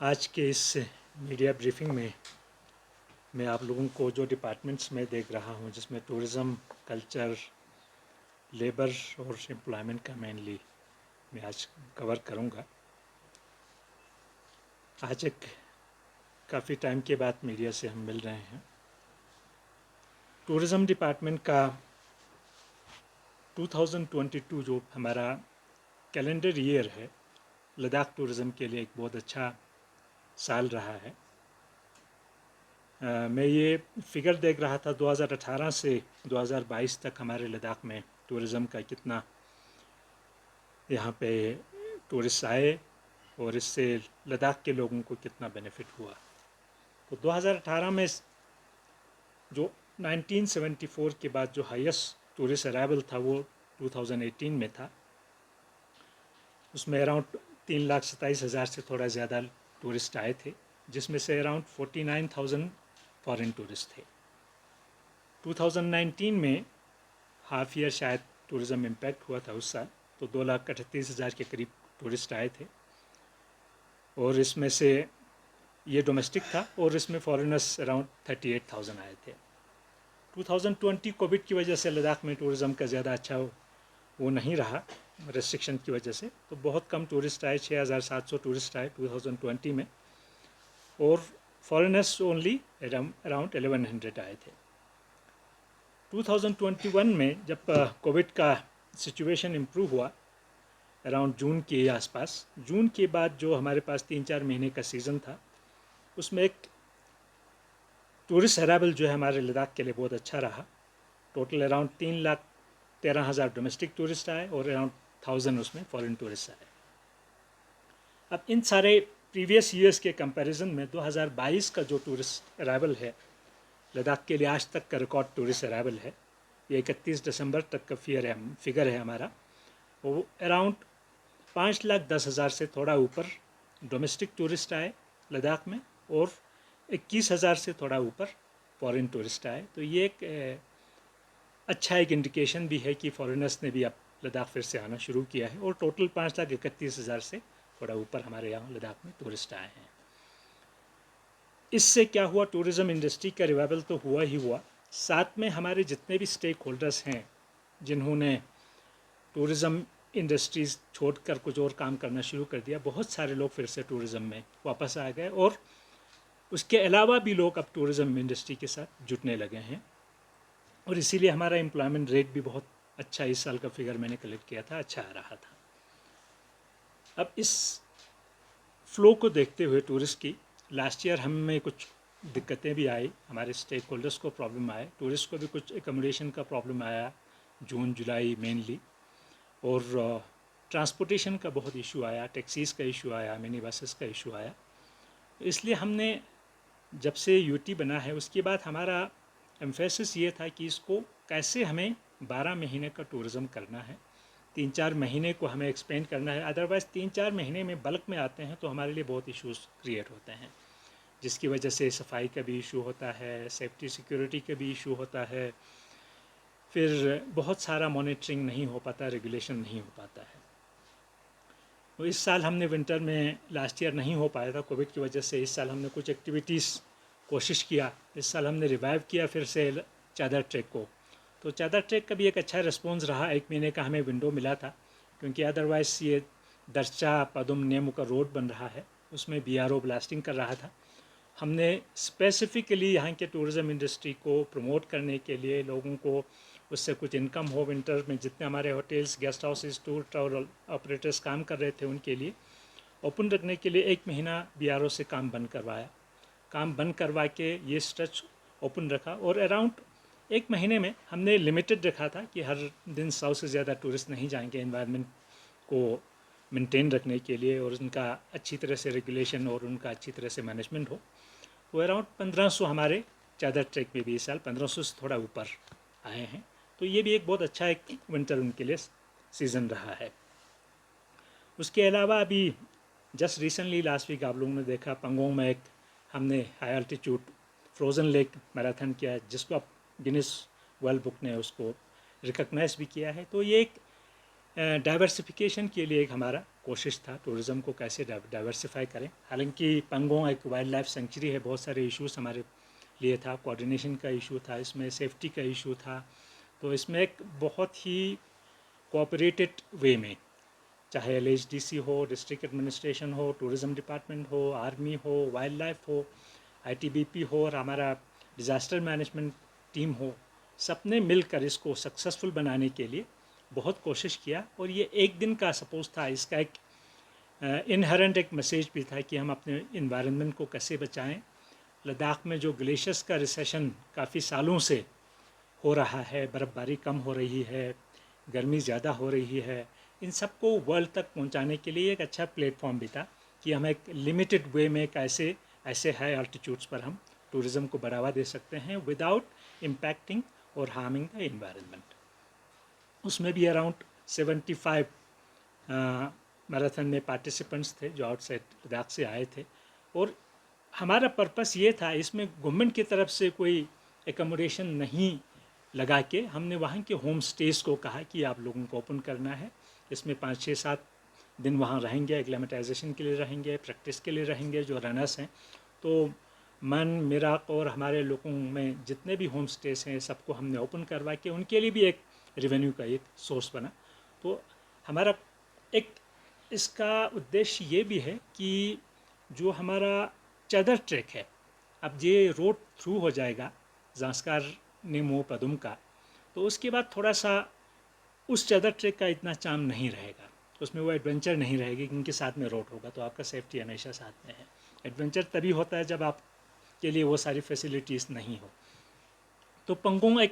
आज के इस मीडिया ब्रीफिंग में मैं आप लोगों को जो डिपार्टमेंट्स में देख रहा हूं, जिसमें टूरिज़्म, कल्चर, लेबर और एम्प्लॉयमेंट का मेनली मैं आज कवर करूंगा। आज एक काफ़ी टाइम के बाद मीडिया से हम मिल रहे हैं। टूरिज़्म डिपार्टमेंट का 2022 जो हमारा कैलेंडर ईयर है, लद्दाख टूरिज़्म के लिए एक बहुत अच्छा साल रहा है। मैं ये फिगर देख रहा था 2018 से 2022 तक हमारे लद्दाख में टूरिज़्म का कितना यहाँ पे टूरिस्ट आए और इससे लद्दाख के लोगों को कितना बेनिफिट हुआ। तो 2018 में जो 1974 के बाद जो हाईएस्ट टूरिस्ट अराइवल था वो 2018 में था। उसमें अराउंड 3,27,000 से थोड़ा ज़्यादा टूरिस्ट आए थे, जिसमें से अराउंड 49,000 फॉरेन टूरिस्ट थे। 2019 में हाफ ईयर शायद टूरिज़्म इम्पैक्ट हुआ था उस साल, तो 2,38,000 के करीब टूरिस्ट आए थे और इसमें से ये डोमेस्टिक था और इसमें फॉरेनर्स अराउंड 38,000 आए थे। 2020 कोविड की वजह से लद्दाख में टूरिज़्म का ज़्यादा अच्छा वो नहीं रहा, रेस्ट्रिक्शन की वजह से, तो बहुत कम टूरिस्ट आए, 6,700 टूरिस्ट आए 2020 में और फॉरेनर्स ओनली अराउंड 1,100 आए थे। 2021 में जब कोविड का सिचुएशन इम्प्रूव हुआ अराउंड जून के आसपास, जून के बाद जो हमारे पास 3-4 महीने का सीज़न था, उसमें एक टूरिस्ट अराइवल जो है हमारे लद्दाख के लिए बहुत अच्छा रहा। टोटल अराउंड 3,13,000 डोमेस्टिक टूरिस्ट आए और अराउंड 1,000 उसमें फॉरेन टूरिस्ट आए। अब इन सारे प्रीवियस ईयर्स के कंपैरिजन में 2022 का जो टूरिस्ट अराइवल है लद्दाख के लिए आज तक का रिकॉर्ड टूरिस्ट अराइवल है, ये 31 दिसंबर तक का फिगर है हमारा, वो अराउंड 5,10,000 से थोड़ा ऊपर डोमेस्टिक टूरिस्ट आए लद्दाख में और 21,000 से थोड़ा ऊपर फॉरेन टूरिस्ट आए। तो ये एक अच्छा एक इंडिकेशन भी है कि फॉरेनर्स ने भी अब लद्दाख फिर से आना शुरू किया है और टोटल 5,31,000 से थोड़ा ऊपर हमारे यहाँ लद्दाख में टूरिस्ट आए हैं। इससे क्या हुआ, टूरिज़्म इंडस्ट्री का रिवाइवल तो हुआ ही हुआ, साथ में हमारे जितने भी स्टेक होल्डर्स हैं जिन्होंने टूरिज़्म इंडस्ट्रीज़ छोड़कर कुछ और काम करना शुरू कर दिया, बहुत सारे लोग फिर से टूरिज़्म में वापस आ गए और उसके अलावा भी लोग अब टूरिज़्म इंडस्ट्री के साथ जुटने लगे हैं और इसीलिए हमारा एम्प्लॉयमेंट रेट भी बहुत अच्छा, इस साल का फिगर मैंने कलेक्ट किया था, अच्छा आ रहा था। अब इस फ्लो को देखते हुए टूरिस्ट की, लास्ट ईयर हमें कुछ दिक्कतें भी आई, हमारे स्टेक होल्डर्स को प्रॉब्लम आए, टूरिस्ट को भी कुछ एकोमोडेशन का प्रॉब्लम आया जून जुलाई मेनली, और ट्रांसपोर्टेशन का बहुत इशू आया, टैक्सीज़ का इशू आया, मिनी बसेस का इशू आया। इसलिए हमने जब से यूटी बना है उसके बाद हमारा एम्फेसिस ये था कि इसको कैसे हमें 12 महीने का टूरिज़्म करना है, 3-4 महीने को हमें एक्सपेंड करना है। अदरवाइज़ 3-4 महीने में बल्क में आते हैं तो हमारे लिए बहुत इश्यूज़ क्रिएट होते हैं, जिसकी वजह से सफाई का भी इशू होता है, सेफ्टी सिक्योरिटी का भी इशू होता है, फिर बहुत सारा मॉनिटरिंग नहीं हो पाता, रेगुलेशन नहीं हो पाता है। तो इस साल हमने विंटर में, लास्ट ईयर नहीं हो पाया था कोविड की वजह से, इस साल हमने कुछ एक्टिविटीज़ कोशिश किया। इस साल हमने रिवाइव किया फिर से चादर ट्रैक को, तो चादर ट्रैक का भी एक अच्छा रिस्पॉन्स रहा। 1 महीने का हमें विंडो मिला था, क्योंकि अदरवाइज़ ये दरचा पदुम नेमू का रोड बन रहा है, उसमें BRO ब्लास्टिंग कर रहा था। हमने स्पेसिफिकली यहाँ के टूरिज़्म इंडस्ट्री को प्रमोट करने के लिए, लोगों को उससे कुछ इनकम हो, विंटर में जितने हमारे hotels, guest houses, tour travel operators काम कर रहे थे उनके लिए ओपन रखने के लिए 1 महीना BRO से काम बंद करवाया। काम बंद करवा के ये स्ट्रेच ओपन रखा और अराउंड 1 महीने में हमने लिमिटेड रखा था कि हर दिन 100 से ज़्यादा टूरिस्ट नहीं जाएंगे, एनवायरनमेंट को मेंटेन रखने के लिए और उनका अच्छी तरह से रेगुलेशन और उनका अच्छी तरह से मैनेजमेंट हो। तो अराउंड 1,500 हमारे चादर ट्रैक में भी इस साल 1,500 से थोड़ा ऊपर आए हैं। तो ये भी एक बहुत अच्छा एक विंटर उनके लिए सीज़न रहा है। उसके अलावा अभी जस्ट रिसेंटली लास्ट वीक आप लोगों ने देखा, पंगोंग में एक हमने high altitude frozen lake marathon किया, जिसको अब गिनीज वर्ल्ड बुक ने उसको रिकग्नाइज भी किया है। तो ये एक डाइवर्सिफिकेशन के लिए एक हमारा कोशिश था, टूरिज़्म को कैसे डाइवर्सिफाई करें। हालांकि पंगोंग एक वाइल्ड लाइफ सेंचुरी है, बहुत सारे इश्यूज हमारे लिए था, कोऑर्डिनेशन का इशू था, इसमें सेफ्टी का इशू था। तो इसमें एक बहुत ही कोऑपरेटेड वे में, चाहे LHDC हो, डिस्ट्रिक्ट एडमिनिस्ट्रेशन हो, टूरिज़्म डिपार्टमेंट हो, आर्मी हो, वाइल्ड लाइफ हो, ITBP हो और हमारा डिज़ास्टर मैनेजमेंट टीम हो, सबने मिलकर इसको सक्सेसफुल बनाने के लिए बहुत कोशिश किया। और ये एक दिन का सपोज था, इसका एक इनहेरेंट एक मैसेज भी था कि हम अपने इन्वायरमेंट को कैसे बचाएं। लद्दाख में जो ग्लेशियर्स का रिसेशन काफ़ी सालों से हो रहा है, बर्फ़बारी कम हो रही है, गर्मी ज़्यादा हो रही है, इन सबको वर्ल्ड तक पहुंचाने के लिए एक अच्छा प्लेटफॉर्म भी था कि हम एक लिमिटेड वे में कैसे ऐसे हाई अल्टीट्यूड्स पर हम टूरिज़्म को बढ़ावा दे सकते हैं विदाउट इम्पैक्टिंग और हार्मिंग द इन्वायरमेंट। उसमें भी अराउंड 75 मैराथन में पार्टिसिपेंट्स थे जो आउटसाइड लद्दाख से आए थे। और हमारा पर्पस ये था, इसमें गवर्नमेंट की तरफ से कोई एकोमोडेशन नहीं लगा के हमने वहाँ के होम स्टेज को कहा कि आप लोगों को ओपन करना है, इसमें 5-6-7 दिन वहाँ रहेंगे, एक्लेमेटाइजेशन के लिए रहेंगे, प्रैक्टिस के लिए रहेंगे जो रनर्स हैं। तो मन, मिराक और हमारे लोगों में जितने भी होम स्टेज हैं सबको हमने ओपन करवा के उनके लिए भी एक रेवेन्यू का एक सोर्स बना। तो हमारा एक इसका उद्देश्य ये भी है कि जो हमारा चादर ट्रैक है, अब ये रोड थ्रू हो जाएगा ज़ांस्कार निमो पदुम का, तो उसके बाद थोड़ा सा उस चादर ट्रैक का इतना चार्म नहीं रहेगा, उसमें वो एडवेंचर नहीं रहेगी क्योंकि साथ में रोड होगा, तो आपका सेफ्टी हमेशा साथ में है। एडवेंचर तभी होता है जब आपके लिए वो सारी फैसिलिटीज़ नहीं हो। तो पंगोंग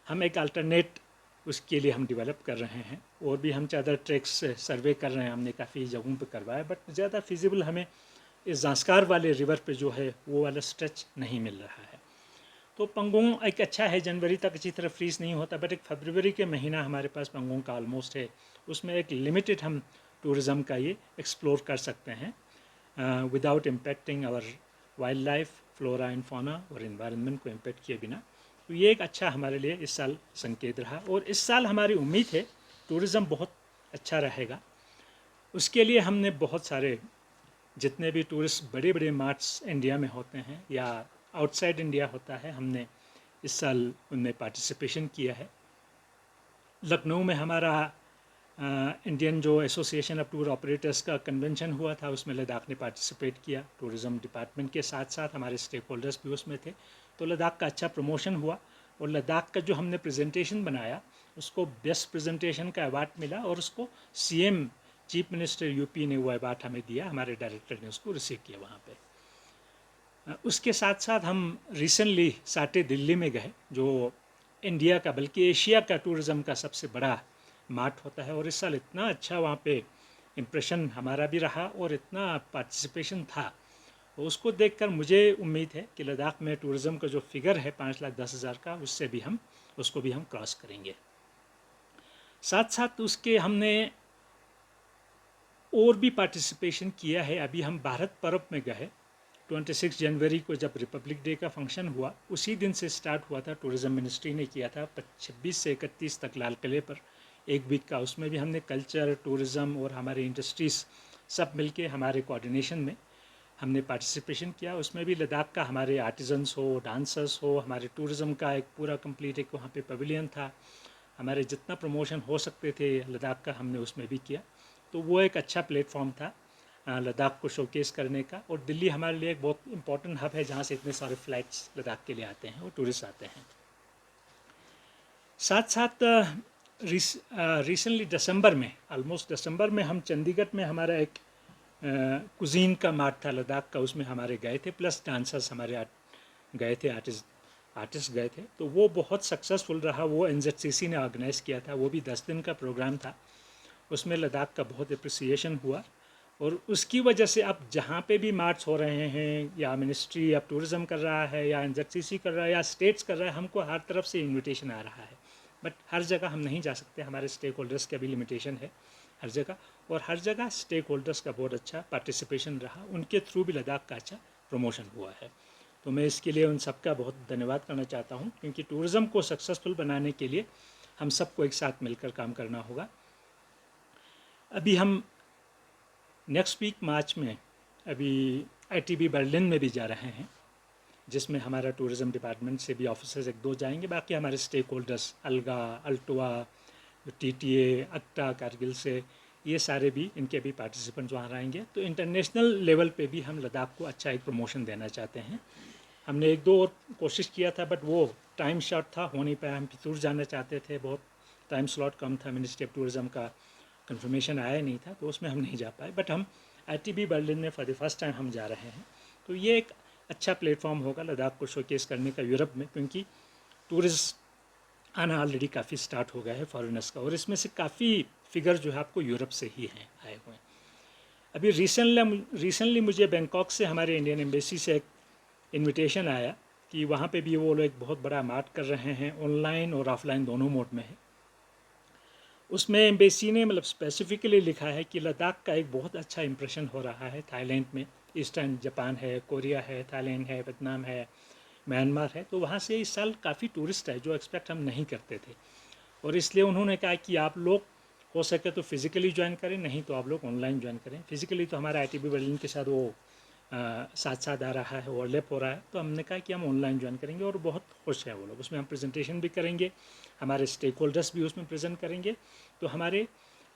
हम एक अल्टरनेट उसके लिए हम डेवलप कर रहे हैं। और भी हम चादर ट्रैक्स सर्वे कर रहे हैं, हमने काफ़ी जगहों पे करवाया, बट ज़्यादा फिजिबल हमें इस ज़ांस्कार वाले रिवर पे जो है वो वाला स्ट्रेच नहीं मिल रहा है। तो पंगोंग एक अच्छा है, जनवरी तक अच्छी तरह फ्रीज नहीं होता, बट एक फरवरी के महीना हमारे पास पंगोंग का ऑलमोस्ट है, उसमें एक लिमिटेड हम टूरिज़्म का ये एक्सप्लोर कर सकते हैं without impacting our wildlife, flora and fauna और इन्वायरमेंट को इम्पेक्ट किए बिना। तो ये एक अच्छा हमारे लिए इस साल संकेत रहा। और इस साल हमारी उम्मीद है टूरिज़्म बहुत अच्छा रहेगा। उसके लिए हमने बहुत सारे जितने भी टूरिस्ट बड़े बड़े मार्ट्स इंडिया में होते हैं या आउटसाइड इंडिया होता है, हमने इस साल उनमें पार्टिसिपेशन किया है। लखनऊ में हमारा इंडियन जो एसोसिएशन ऑफ टूर ऑपरेटर्स का कन्वेंशन हुआ था, उसमें लद्दाख ने पार्टिसिपेट किया। टूरिज़्म डिपार्टमेंट के साथ साथ हमारे स्टेक होल्डर्स भी उसमें थे, तो लद्दाख का अच्छा प्रमोशन हुआ। और लद्दाख का जो हमने प्रेजेंटेशन बनाया उसको बेस्ट प्रेजेंटेशन का अवार्ड मिला और उसको CM चीफ मिनिस्टर यूपी ने वो अवार्ड हमें दिया, हमारे डायरेक्टर ने उसको रिसीव किया वहाँ पे। उसके साथ साथ हम रिसेंटली साटे दिल्ली में गए, जो इंडिया का बल्कि एशिया का टूरिज़्म का सबसे बड़ा मार्ट होता है। और इस साल इतना अच्छा वहाँ पे इम्प्रेशन हमारा भी रहा और इतना पार्टिसिपेशन था, उसको देखकर मुझे उम्मीद है कि लद्दाख में टूरिज़्म का जो फिगर है 5,10,000 का, उससे भी उसको भी हम क्रॉस करेंगे। साथ साथ उसके हमने और भी पार्टिसिपेशन किया है। अभी हम भारत पर्व में गए, 26 जनवरी को जब रिपब्लिक डे का फंक्शन हुआ, उसी दिन से स्टार्ट हुआ था, टूरिज़्म मिनिस्ट्री ने किया था 26 से 31 तक लाल किले पर एक वीक का। उसमें भी हमने कल्चर, टूरिज़्म और हमारे इंडस्ट्रीज़ सब मिलके हमारे कोऑर्डिनेशन में हमने पार्टिसिपेशन किया। उसमें भी लद्दाख का हमारे आर्टिजन्स हो, डांसर्स हो, हमारे टूरिज़्म का एक पूरा कंप्लीट एक वहाँ पे पवेलियन था, हमारे जितना प्रमोशन हो सकते थे लद्दाख का हमने उसमें भी किया। तो वो एक अच्छा प्लेटफॉर्म था लद्दाख को शोकेस करने का। और दिल्ली हमारे लिए एक बहुत इंपॉर्टेंट हब है जहाँ से इतने सारे फ्लाइट्स लद्दाख के लिए आते हैं और टूरिस्ट आते हैं। साथ साथ रिसेंटली दिसंबर में, ऑलमोस्ट दिसंबर में हम चंडीगढ़ में हमारा एक कुजीन का मार्ट था लद्दाख का, उसमें हमारे गए थे, प्लस डांसर्स हमारे गए थे, आर्टिस्ट गए थे। तो वो बहुत सक्सेसफुल रहा। वो NZCC ने ऑर्गेनाइज़ किया था, वो भी 10 दिन का प्रोग्राम था। उसमें लद्दाख का बहुत अप्रिसिएशन हुआ। और उसकी वजह से अब जहाँ पे भी मार्च हो रहे हैं, या मिनिस्ट्री ऑफ टूरिज़्म कर रहा है, या NZCC कर रहा है, या स्टेट्स कर रहा है, हमको हर तरफ से इन्विटेशन आ रहा है। बट हर जगह हम नहीं जा सकते, हमारे स्टेक होल्डर्स का भी लिमिटेशन है हर जगह। और हर जगह स्टेक होल्डर्स का बहुत अच्छा पार्टिसिपेशन रहा, उनके थ्रू भी लद्दाख का अच्छा प्रमोशन हुआ है। तो मैं इसके लिए उन सबका बहुत धन्यवाद करना चाहता हूँ, क्योंकि टूरिज़्म को सक्सेसफुल बनाने के लिए हम सबको एक साथ मिलकर काम करना होगा। अभी हम नेक्स्ट वीक मार्च में अभी ITB बर्लिन में भी जा रहे हैं, जिसमें हमारा टूरिज़्म डिपार्टमेंट से भी ऑफिसर्स एक दो जाएंगे, बाकी हमारे स्टेक होल्डर्स अलगा, अल्टोआ, TTA, अक्टा, कारगिल से, ये सारे भी इनके भी पार्टिसिपेंट्स वहाँ रहेंगे। तो इंटरनेशनल लेवल पे भी हम लद्दाख को अच्छा एक प्रमोशन देना चाहते हैं। हमने एक दो और कोशिश किया था, बट वो टाइम शॉर्ट था, हो नहीं पाया। हम पितूर जाना चाहते थे, बहुत टाइम स्लॉट कम था, मिनिस्ट्री ऑफ टूरिज़्म का कंफर्मेशन आया नहीं था, तो उसमें हम नहीं जा पाए। बट हम ITB बर्लिन में फॉर द फर्स्ट टाइम हम जा रहे हैं। तो ये एक अच्छा प्लेटफॉर्म होगा लद्दाख को शोकेस करने का यूरोप में, क्योंकि टूरिस्ट आना ऑलरेडी काफ़ी स्टार्ट हो गया है फॉरेनर्स का, और इसमें से काफ़ी फिगर जो है आपको यूरोप से ही हैं आए हुए हैं। अभी रिसेंटली मुझे बैंकॉक से हमारे इंडियन एम्बेसी से एक इनविटेशन आया कि वहाँ पे भी वो लोग एक बहुत बड़ा मार्ट कर रहे हैं, ऑनलाइन और ऑफलाइन दोनों मोड में है। उसमें एम्बेसी ने मतलब स्पेसिफिकली लिखा है कि लद्दाख का एक बहुत अच्छा इंप्रेशन हो रहा है थाईलैंड में, ईस्टर्न जापान है, कोरिया है, थाईलैंड है, वियतनाम है, म्यांमार है। तो वहाँ से इस साल काफ़ी टूरिस्ट है, जो एक्सपेक्ट हम नहीं करते थे। और इसलिए उन्होंने कहा कि आप लोग हो सके तो फिज़िकली ज्वाइन करें, नहीं तो आप लोग ऑनलाइन ज्वाइन करें। फिज़िकली तो हमारा ITB बर्लिन के साथ वो साथ साथ आ रहा है, ओवरलैप हो रहा है, तो हमने कहा कि हम ऑनलाइन ज्वाइन करेंगे, और बहुत खुश हैं वो लोग। उसमें हम प्रेजेंटेशन भी करेंगे, हमारे स्टेक होल्डर्स भी उसमें प्रेजेंट करेंगे। तो हमारे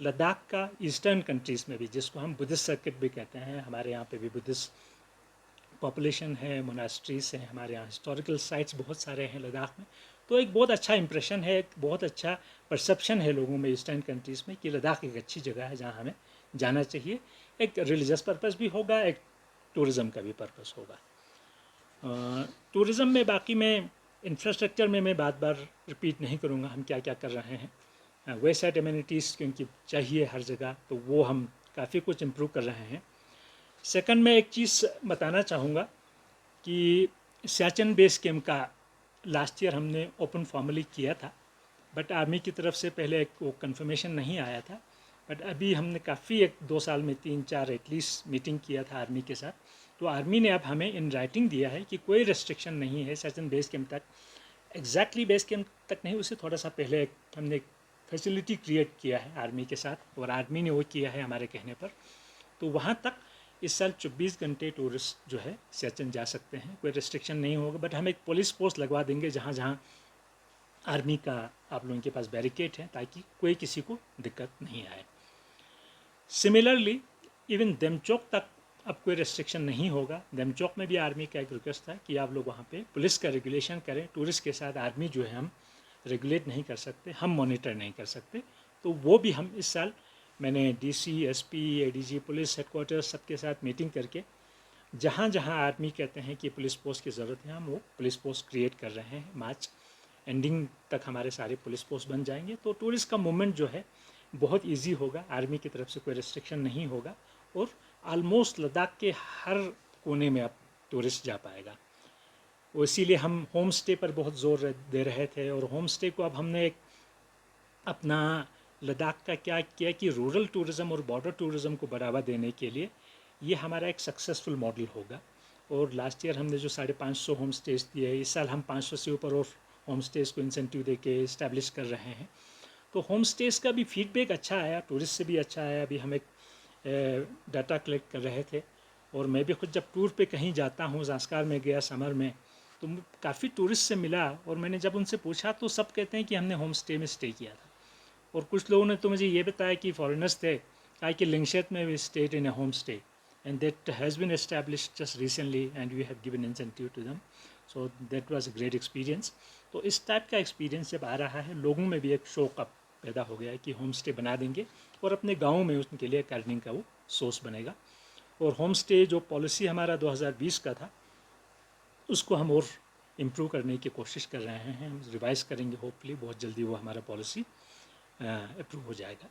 लद्दाख का ईस्टर्न कंट्रीज़ में भी, जिसको हम बुद्धिस्ट सर्किट भी कहते हैं, हमारे यहाँ पे भी बुद्धिस्ट पॉपुलेशन है, मोनास्ट्रीज हैं, हमारे यहाँ हिस्टोरिकल साइट्स बहुत सारे हैं लद्दाख में। तो एक बहुत अच्छा इंप्रेशन है, एक बहुत अच्छा परसेप्शन है लोगों में ईस्टर्न कंट्रीज़ में कि लद्दाख एक अच्छी जगह है जहाँ हमें जाना चाहिए। एक रिलीजियस पर्पस भी होगा, एक टूरिज़्म का भी पर्पस होगा। टूरिज़्म में बाकी मैं इंफ्रास्ट्रक्चर में मैं बार बार रिपीट नहीं करूँगा हम क्या क्या कर रहे हैं। वे साइड एमिनिटीज़ क्योंकि चाहिए हर जगह, तो वो हम काफ़ी कुछ इम्प्रूव कर रहे हैं। सेकंड में एक चीज़ बताना चाहूँगा कि सियाचिन बेस कैंप का लास्ट ईयर हमने ओपन फॉर्मली किया था, बट आर्मी की तरफ से पहले एक वो कन्फर्मेशन नहीं आया था। बट अभी हमने काफ़ी 1-2 साल में 3-4 एटलीस्ट मीटिंग किया था आर्मी के साथ। तो आर्मी ने अब हमें इन राइटिंग दिया है कि कोई रेस्ट्रिक्शन नहीं है सियाचिन बेस कैंप तक, एग्जैक्टली बेस कैंप तक नहीं, उससे थोड़ा सा पहले हमने एक फैसिलिटी क्रिएट किया है आर्मी के साथ, और आर्मी ने वो किया है हमारे कहने पर। तो वहाँ तक इस साल 24 घंटे टूरिस्ट जो है सियाचिन जा सकते हैं, कोई रेस्ट्रिक्शन नहीं होगा। बट हम एक पुलिस पोस्ट लगवा देंगे जहाँ जहाँ आर्मी का आप लोगों के पास बैरिकेड है, ताकि कोई किसी को दिक्कत नहीं आए। सिमिलरली इवन देमचौक तक अब कोई रेस्ट्रिक्शन नहीं होगा। देमचौक में भी आर्मी का एक रिक्वेस्ट था कि आप लोग वहाँ पे पुलिस का रेगुलेशन करें, टूरिस्ट के साथ आर्मी जो है हम रेगुलेट नहीं कर सकते, हम मॉनिटर नहीं कर सकते। तो वो भी हम इस साल, मैंने DC, SP, ADG, police headquarters सबके साथ मीटिंग करके जहाँ जहाँ आर्मी कहते हैं कि पुलिस पोस्ट की ज़रूरत है, हम वो पुलिस पोस्ट क्रिएट कर रहे हैं। मार्च एंडिंग तक हमारे सारे पुलिस पोस्ट बन जाएंगे, तो टूरिस्ट का मूवमेंट जो है बहुत इजी होगा, आर्मी की तरफ से कोई रेस्ट्रिक्शन नहीं होगा, और ऑलमोस्ट लद्दाख के हर कोने में अब टूरिस्ट जा पाएगा। वो इसीलिए हम होम स्टे पर बहुत ज़ोर दे रहे थे, और होम स्टे को अब हमने एक अपना लद्दाख का क्या किया कि रूरल टूरिज़्म और बॉर्डर टूरिज़्म को बढ़ावा देने के लिए ये हमारा एक सक्सेसफुल मॉडल होगा। और लास्ट ईयर हमने जो 550 होम स्टेज दिए, इस साल हम 500 से ऊपर और होम स्टेज को इंसेंटिव दे के इस्टेब्लिश कर रहे हैं। तो होम स्टेज का भी फीडबैक अच्छा आया, टूरिस्ट से भी अच्छा आया। अभी हम एक डाटा कलेक्ट कर रहे थे, और मैं भी खुद जब टूर पे कहीं जाता हूँ, ज़ास्कार में गया समर में, तो काफ़ी टूरिस्ट से मिला, और मैंने जब उनसे पूछा तो सब कहते हैं कि हमने होम स्टे में स्टे किया था। और कुछ लोगों ने तो मुझे ये बताया कि फॉरेनर्स थे, कहा कि लिंगशेत में we stayed in a homestay and that has been established just recently and we have given incentive to them, so that was a great experience. तो इस टाइप का एक्सपीरियंस जब आ रहा है, लोगों में भी एक शौक अब पैदा हो गया है कि होम स्टे बना देंगे, और अपने गाँव में उनके लिए अर्निंग का वो सोर्स बनेगा। और होम स्टे जो पॉलिसी हमारा 2020 का था, उसको हम और इम्प्रूव करने की कोशिश कर रहे हैं, हम रिवाइज़ करेंगे, होपफुली बहुत जल्दी वो हमारा पॉलिसी अप्रूव हो जाएगा।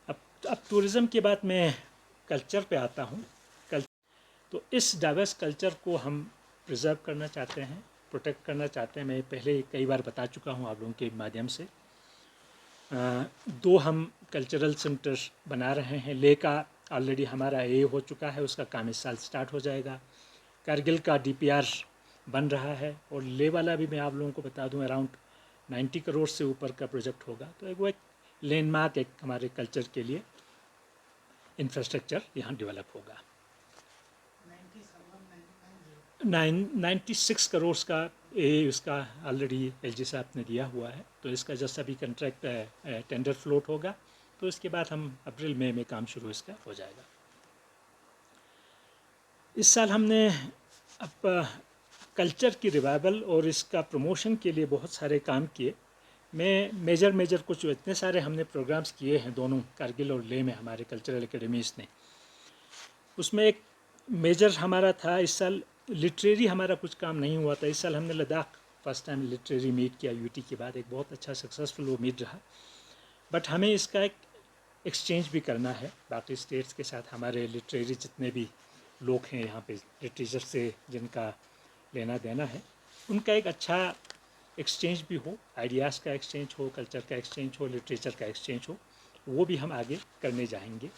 अब टूरिज़्म के बाद मैं कल्चर पे आता हूँ। तो इस डाइवर्स कल्चर को हम प्रिजर्व करना चाहते हैं, प्रोटेक्ट करना चाहते हैं। मैं पहले कई बार बता चुका हूँ आप लोगों के माध्यम से। 2 हम कल्चरल सेंटर्स बना रहे हैं। लेह का ऑलरेडी हमारा हो चुका है, उसका काम इस साल स्टार्ट हो जाएगा। कारगिल का DPR बन रहा है, और लेह वाला भी मैं आप लोगों को बता दूं अराउंड 90 करोड़ से ऊपर का प्रोजेक्ट होगा। तो वो एक लैंडमार्क एक हमारे कल्चर के लिए इंफ्रास्ट्रक्चर यहाँ डेवलप होगा। 96 करोड़ का ये उसका ऑलरेडी एलजी साहब ने दिया हुआ है। तो इसका जस्ट अभी कंट्रैक्ट टेंडर फ्लोट होगा, तो इसके बाद हम अप्रैल मई में काम शुरू इसका हो जाएगा। इस साल हमने अब कल्चर की रिवाइवल और इसका प्रमोशन के लिए बहुत सारे काम किए। मैं मेजर कुछ इतने सारे हमने प्रोग्राम्स किए हैं दोनों कारगिल और लेह में हमारे कल्चरल एकेडमीज़ ने। उसमें एक मेजर हमारा था इस साल लिटरेरी हमारा कुछ काम नहीं हुआ था। इस साल हमने Ladakh first time literary meet किया यूटी के बाद, एक बहुत अच्छा सक्सेसफुल वो मीट रहा। बट हमें इसका एक एक्सचेंज भी करना है बाकी स्टेट्स के साथ। हमारे लिटरेरी जितने भी लोग हैं यहाँ पे लिटरेचर से जिनका लेना देना है, उनका एक अच्छा एक्सचेंज भी हो, आइडियाज़ का एक्सचेंज हो, कल्चर का एक्सचेंज हो, लिटरेचर का एक्सचेंज हो, वो भी हम आगे करने जाएंगे।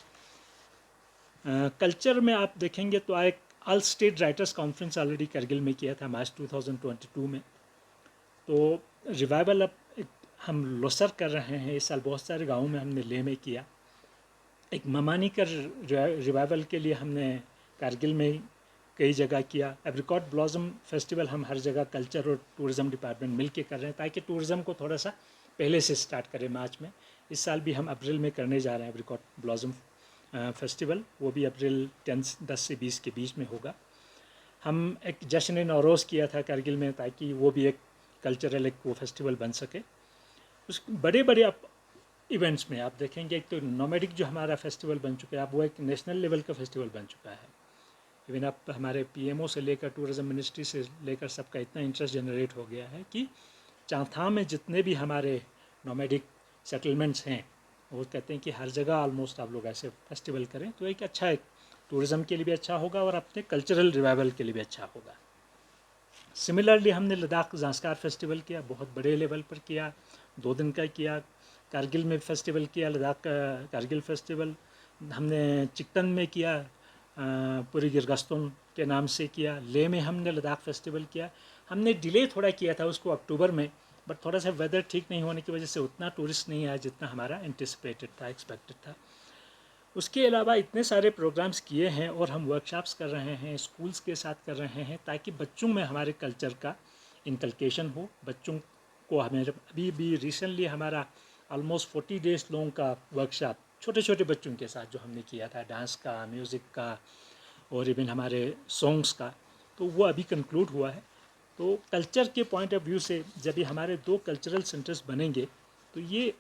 कल्चर में आप देखेंगे तो एक all state writers conference already Kargil में किया था मार्च 2022 में। तो रिवाइवल अब हम लोसर कर रहे हैं इस साल, बहुत सारे गाँवों में हमने लेह में किया। एक ममानी का रिवाइवल के लिए हमने कारगिल में कई जगह किया। एप्रिकॉट ब्लॉसम फेस्टिवल हम हर जगह कल्चर और टूरिज़्म डिपार्टमेंट मिल के कर रहे हैं ताकि टूरिज़्म को थोड़ा सा पहले से स्टार्ट करें मार्च में। इस साल भी हम अप्रैल में करने जा रहे हैं एप्रिकॉट ब्लॉसम फेस्टिवल, वो भी अप्रैल 10 से 20 के बीच में होगा। हम एक जश्न नौरोज़ किया था कारगिल में ताकि वो भी एक कल्चरल एक वो फेस्टिवल बन सके। उस बड़े बड़े आप इवेंट्स में आप देखेंगे एक तो नोमैडिक जो हमारा फेस्टिवल बन चुका है, अब वो एक नेशनल लेवल का फेस्टिवल बन चुका है। इवन आप हमारे पीएमओ से लेकर टूरिज़्म मिनिस्ट्री से लेकर सबका इतना इंटरेस्ट जनरेट हो गया है कि चांगथाम में जितने भी हमारे नोमैडिक सेटलमेंट्स हैं वो कहते हैं कि हर जगह ऑलमोस्ट आप लोग ऐसे फेस्टिवल करें तो एक अच्छा एक टूरिज़्म के लिए भी अच्छा होगा और अपने कल्चरल रिवाइवल के लिए भी अच्छा होगा। सिमिलरली हमने लद्दाख ज़ांस्कार फेस्टिवल किया, बहुत बड़े लेवल पर किया, 2 दिन का किया। कारगिल में फेस्टिवल किया, लद्दाख कारगिल फेस्टिवल हमने चिक्तन में किया, पूरी गिरगस्तुन के नाम से किया। लेह में हमने लद्दाख फेस्टिवल किया। हमने डिले थोड़ा किया था उसको अक्टूबर में, बट थोड़ा सा वेदर ठीक नहीं होने की वजह से उतना टूरिस्ट नहीं आया जितना हमारा एंटिसिपेटेड था, एक्सपेक्टेड था। उसके अलावा इतने सारे प्रोग्राम्स किए हैं और हम वर्कशॉप्स कर रहे हैं, स्कूल्स के साथ कर रहे हैं ताकि बच्चों में हमारे कल्चर का इनकलकेशन हो। बच्चों को हमें अभी भी रिसेंटली हमारा ऑलमोस्ट 40 डेज लोगों का वर्कशॉप छोटे छोटे बच्चों के साथ जो हमने किया था, डांस का, म्यूज़िक का और इवन हमारे सॉन्ग्स का, तो वो अभी कंक्लूड हुआ है। तो कल्चर के पॉइंट ऑफ व्यू से जब ये हमारे 2 कल्चरल सेंटर्स बनेंगे तो ये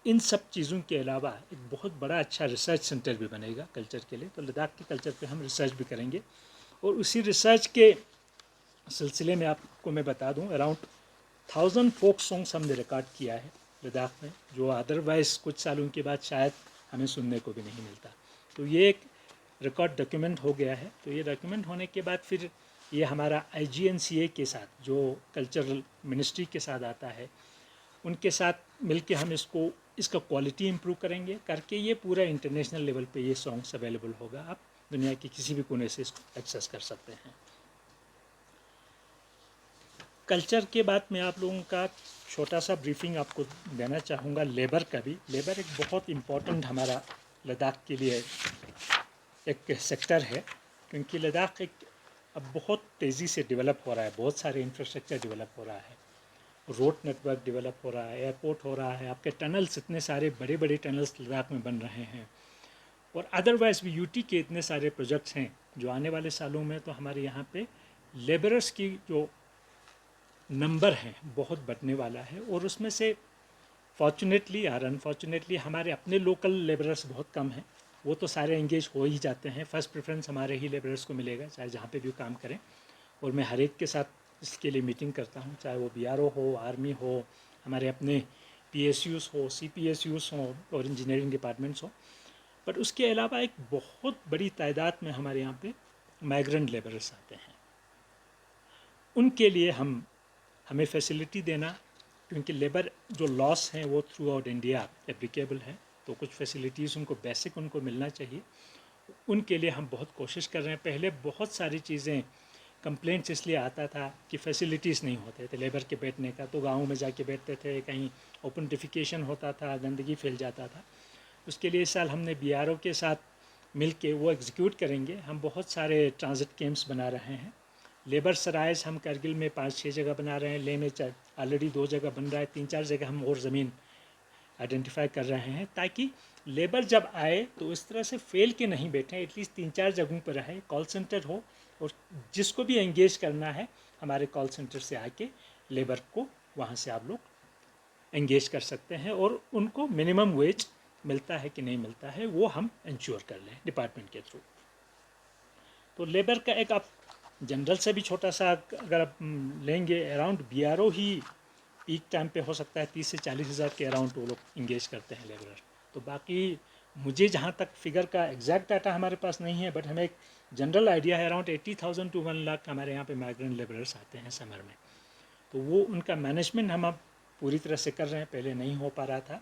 इन सब चीज़ों के अलावा एक बहुत बड़ा अच्छा रिसर्च सेंटर भी बनेगा कल्चर के लिए। तो लद्दाख के कल्चर पे हम रिसर्च भी करेंगे और उसी रिसर्च के सिलसिले में आपको मैं बता दूं अराउंड 1000 फोक सॉन्ग्स हमने रिकॉर्ड किया है लद्दाख में, जो अदरवाइज़ कुछ सालों के बाद शायद हमें सुनने को भी नहीं मिलता। तो ये एक रिकॉर्ड डॉक्यूमेंट हो गया है। तो ये डॉक्यूमेंट होने के बाद फिर ये हमारा IGNCA के साथ जो कल्चरल मिनिस्ट्री के साथ आता है, उनके साथ मिलके हम इसका क्वालिटी इम्प्रूव करेंगे करके ये पूरा इंटरनेशनल लेवल पे ये सॉन्ग्स अवेलेबल होगा। आप दुनिया के किसी भी कोने से इसको एक्सेस कर सकते हैं। कल्चर के बाद मैं आप लोगों का छोटा सा ब्रीफिंग आपको देना चाहूँगा लेबर का भी। लेबर एक बहुत इम्पॉर्टेंट हमारा लद्दाख के लिए एक सेक्टर है, क्योंकि लद्दाख एक अब बहुत तेज़ी से डेवलप हो रहा है, बहुत सारे इंफ्रास्ट्रक्चर डेवलप हो रहा है, रोड नेटवर्क डेवलप हो रहा है, एयरपोर्ट हो रहा है, आपके टनल्स इतने सारे बड़े बड़े टनल्स लद्दाख में बन रहे हैं और अदरवाइज़ भी यूटी के इतने सारे प्रोजेक्ट्स हैं जो आने वाले सालों में तो हमारे यहाँ पे लेबरर्स की जो नंबर है बहुत बढ़ने वाला है। और उसमें से फॉर्चुनेटली और अनफॉर्चुनेटली हमारे अपने लोकल लेबरर्स बहुत कम हैं, वो तो सारे एंगेज हो ही जाते हैं। फर्स्ट प्रेफरेंस हमारे ही लेबरर्स को मिलेगा चाहे जहाँ पे भी काम करें। और मैं हर एक के साथ इसके लिए मीटिंग करता हूँ, चाहे वो BRO हो, आर्मी हो, हमारे अपने PSUs हो, CPSUs हो और इंजीनियरिंग डिपार्टमेंट्स हो। बट उसके अलावा एक बहुत बड़ी तादाद में हमारे यहाँ पे माइग्रेंट लेबरर्स आते हैं। उनके लिए हमें फैसिलिटी देना, क्योंकि लेबर जो लॉस हैं वो थ्रू आउट इंडिया एप्लीकेबल है, तो कुछ फैसिलिटीज़ उनको बेसिक उनको मिलना चाहिए। उनके लिए हम बहुत कोशिश कर रहे हैं। पहले बहुत सारी चीज़ें कंप्लेंट्स इसलिए आता था कि फैसिलिटीज़ नहीं होते थे लेबर के बैठने का, तो गाँव में जाके बैठते थे, कहीं ओपन डिफिकेशन होता था, गंदगी फैल जाता था। उसके लिए इस साल हमने BRO के साथ मिल के वो एग्जीक्यूट करेंगे। हम बहुत सारे ट्रांजिट कैंप्स बना रहे हैं। लेबर सराइज हम करगिल में 5-6 जगह बना रहे हैं, लेह में ऑलरेडी 2 जगह बन रहा है, 3-4 जगह हम और ज़मीन आइडेंटिफाई कर रहे हैं, ताकि लेबर जब आए तो इस तरह से फेल के नहीं बैठे, एटलीस्ट 3-4 जगहों पर रहे, कॉल सेंटर हो, और जिसको भी एंगेज करना है हमारे कॉल सेंटर से आके लेबर को वहाँ से आप लोग एंगेज कर सकते हैं, और उनको मिनिमम वेज मिलता है कि नहीं मिलता है वो हम इंश्योर कर लें डिपार्टमेंट के थ्रू। तो लेबर का एक आप जनरल से भी छोटा सा अगर आप लेंगे, अराउंड BRO ही पीक टाइम पे हो सकता है 30 से 40 हज़ार के अराउंड वो लोग इंगेज करते हैं लेबरर। तो बाकी मुझे जहाँ तक फिगर का एग्जैक्ट डाटा हमारे पास नहीं है, बट हमें एक जनरल आइडिया है, अराउंड 80,000 to 1 लाख हमारे यहाँ पे माइग्रेंट लेबरर्स आते हैं समर में। तो वो उनका मैनेजमेंट हम अब पूरी तरह से कर रहे हैं, पहले नहीं हो पा रहा था।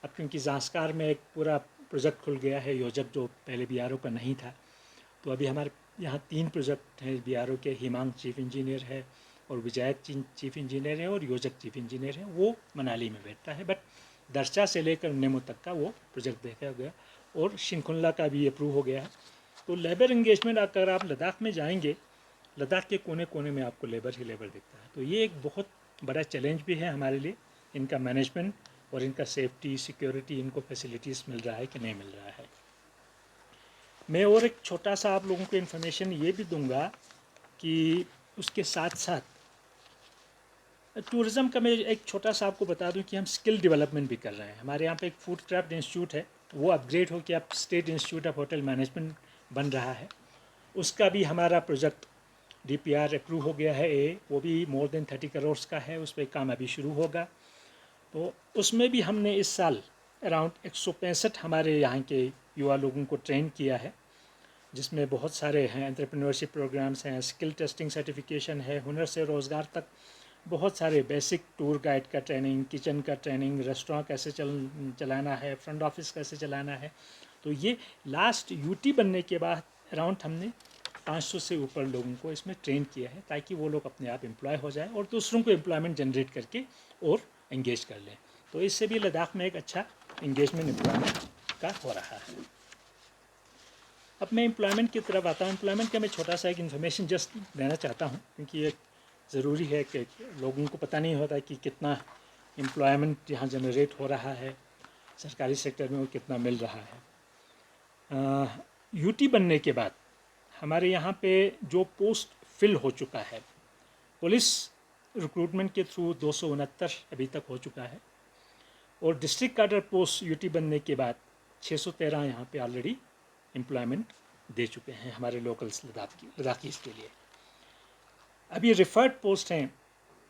अब क्योंकि ज़ांस्कार में एक पूरा प्रोजेक्ट खुल गया है योजक, जो पहले BRO का नहीं था, तो अभी हमारे यहाँ 3 प्रोजेक्ट हैं BRO के। हिमांग चीफ इंजीनियर है, और विजयक चीफ इंजीनियर है, और योजक चीफ इंजीनियर है। वो मनाली में बैठता है, बट दरचा से लेकर नेमो तक का वो प्रोजेक्ट देखा गया, और शिनखुनला का भी अप्रूव हो गया है। तो लेबर इंगेजमेंट अगर आप लद्दाख में जाएंगे, लद्दाख के कोने कोने में आपको लेबर ही लेबर दिखता है। तो ये एक बहुत बड़ा चैलेंज भी है हमारे लिए, इनका मैनेजमेंट और इनका सेफ्टी सिक्योरिटी, इनको फैसिलिटीज़ मिल रहा है कि नहीं मिल रहा है। मैं और एक छोटा सा आप लोगों को इन्फॉर्मेशन ये भी दूंगा कि उसके साथ साथ टूरिज़्म का मैं एक छोटा सा आपको बता दूं कि हम स्किल डेवलपमेंट भी कर रहे हैं। हमारे यहाँ पे एक फूड क्राफ्ट इंस्टीट्यूट है, वो अपग्रेड हो के अब state institute of hotel management बन रहा है। उसका भी हमारा प्रोजेक्ट DPR अप्रूव हो गया है, वो भी मोर देन 30 करोड़ का है, उस पर काम अभी शुरू होगा। तो उसमें भी हमने इस साल अराउंड 165 हमारे यहाँ के युवा लोगों को ट्रेन किया है, जिसमें बहुत सारे हैं एंटरप्रेन्योरशिप प्रोग्राम्स हैं, स्किल टेस्टिंग सर्टिफिकेशन है, हुनर से रोज़गार तक बहुत सारे बेसिक टूर गाइड का ट्रेनिंग, किचन का ट्रेनिंग, रेस्टोरेंट कैसे चलाना है, फ्रंट ऑफिस कैसे चलाना है। तो ये लास्ट UT बनने के बाद अराउंड हमने 500 से ऊपर लोगों को इसमें ट्रेन किया है, ताकि वो लोग अपने आप एम्प्लॉय हो जाए और दूसरों को एम्प्लॉयमेंट जनरेट करके और एंगेज कर लें। तो इससे भी लद्दाख में एक अच्छा एंगेजमेंट एम्प्लॉयमेंट का हो रहा है। अब मैं एम्प्लॉयमेंट की तरफ आता हूँ। एम्प्लॉयमेंट का मैं छोटा सा एक इन्फॉर्मेशन जस्ट देना चाहता हूँ, क्योंकि ये ज़रूरी है कि लोगों को पता नहीं होता कि कितना एम्प्लॉयमेंट यहाँ जनरेट हो रहा है सरकारी सेक्टर में, और कितना मिल रहा है। UT बनने के बाद हमारे यहाँ पे जो पोस्ट फिल हो चुका है, पुलिस रिक्रूटमेंट के थ्रू 269 अभी तक हो चुका है, और डिस्ट्रिक्ट कैडर पोस्ट UT बनने के बाद 613 यहाँ पे ऑलरेडी एम्प्लॉयमेंट दे चुके हैं हमारे लोकल्स लद्दाखीज़ के लिए। अभी रिफर्ड पोस्ट हैं।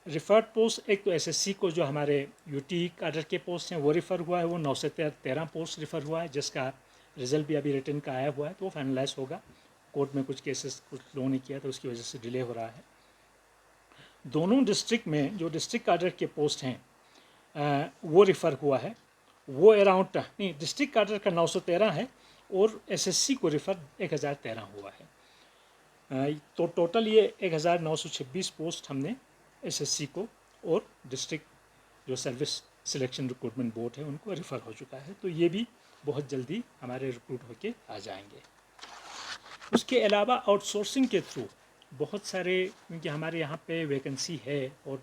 रिफर्ड पोस्ट एक तो SSC को जो हमारे UT कैडर के पोस्ट हैं वो रिफ़र हुआ है, वो 9 से 13 पोस्ट रिफ़र हुआ है, जिसका रिज़ल्ट भी अभी रिटर्न का आया हुआ है, तो वो फाइनलाइज होगा। कोर्ट में कुछ केसेस कुछ लोगों ने किया तो उसकी वजह से डिले हो रहा है। दोनों डिस्ट्रिक्ट में जो डिस्ट्रिक्ट कैडर के पोस्ट हैं वो रिफ़र हुआ है, वो अराउंड नहीं, डिस्ट्रिक्ट कैडर का 913 है, और SSC को रिफ़र 1013 हुआ है। तो टोटल ये 1926 पोस्ट हमने SSC को और डिस्ट्रिक्ट जो सर्विस सिलेक्शन रिक्रूटमेंट बोर्ड है उनको रिफ़र हो चुका है। तो ये भी बहुत जल्दी हमारे रिक्रूट होके आ जाएंगे। उसके अलावा आउटसोर्सिंग के थ्रू बहुत सारे, क्योंकि हमारे यहाँ पे वैकेंसी है और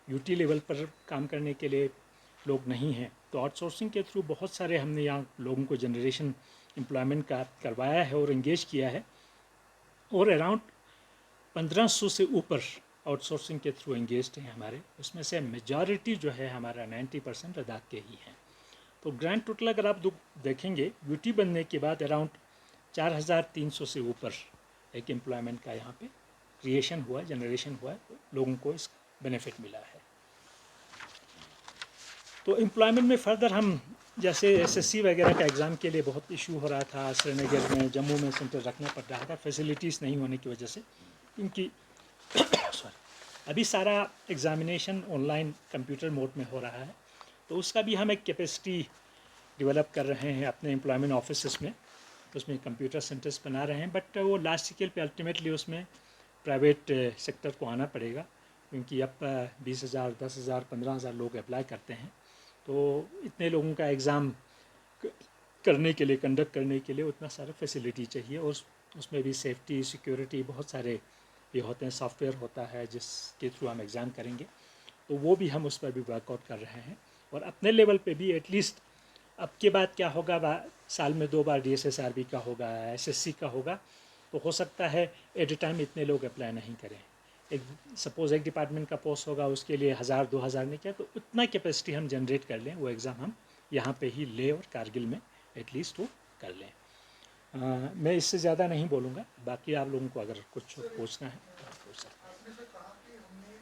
UT लेवल पर काम करने के लिए लोग नहीं हैं, तो आउटसोर्सिंग के थ्रू बहुत सारे हमने यहाँ लोगों को जनरेशन एम्प्लॉयमेंट का करवाया है और इंगेज किया है, और अराउंड 1500 से ऊपर आउटसोर्सिंग के थ्रू इंगेज्ड हैं हमारे। उसमें से मेजॉरिटी जो है हमारा 90% लद्दाख के ही हैं। तो ग्रैंड टोटल अगर आप देखेंगे UT बनने के बाद अराउंड 4300 से ऊपर एक एम्प्लॉयमेंट का यहाँ पे क्रिएशन हुआ है, जनरेशन हुआ है, लोगों को इस बेनिफिट मिला है। तो एम्प्लॉयमेंट में फर्दर हम जैसे SSC वगैरह का एग्ज़ाम के लिए बहुत इशू हो रहा था, श्रीनगर में जम्मू में सेंटर रखना पड़ रहा था फैसिलिटीज़ नहीं होने की वजह से, क्योंकि अभी सारा एग्ज़ामिनेशन ऑनलाइन कंप्यूटर मोड में हो रहा है। तो उसका भी हम एक कैपेसिटी डेवलप कर रहे हैं अपने एम्प्लॉयमेंट ऑफिस में, उसमें कंप्यूटर सेंटर्स बना रहे हैं, बट वो लास्ट स्केल पे अल्टीमेटली उसमें प्राइवेट सेक्टर को आना पड़ेगा, क्योंकि अब 20,000, 10,000, 15,000 लोग अप्लाई करते हैं। तो इतने लोगों का एग्ज़ाम करने के लिए, कंडक्ट करने के लिए उतना सारा फैसिलिटी चाहिए, और उसमें भी सेफ्टी, सिक्योरिटी, बहुत सारे ये होते हैं, सॉफ्टवेयर होता है जिसके थ्रू हम एग्ज़ाम करेंगे। तो वो भी हम उस पर भी वर्कआउट कर रहे हैं। और अपने लेवल पे भी एटलीस्ट अब के बाद क्या होगा, साल में 2 बार DSSRB का होगा, SSC का होगा, तो हो सकता है एट ए टाइम इतने लोग अप्लाई नहीं करें। एक सपोज़ एक डिपार्टमेंट का पोस्ट होगा, उसके लिए 1,000, 2,000 ने किया, तो उतना कैपेसिटी हम जनरेट कर लें, वो एग्ज़ाम हम यहाँ पे ही ले और कारगिल में एटलीस्ट वो कर लें। मैं इससे ज़्यादा नहीं बोलूँगा, बाकी आप लोगों को अगर कुछ पूछना है तो आप पूछ सकते हैं। आपने सर कहा कि हमने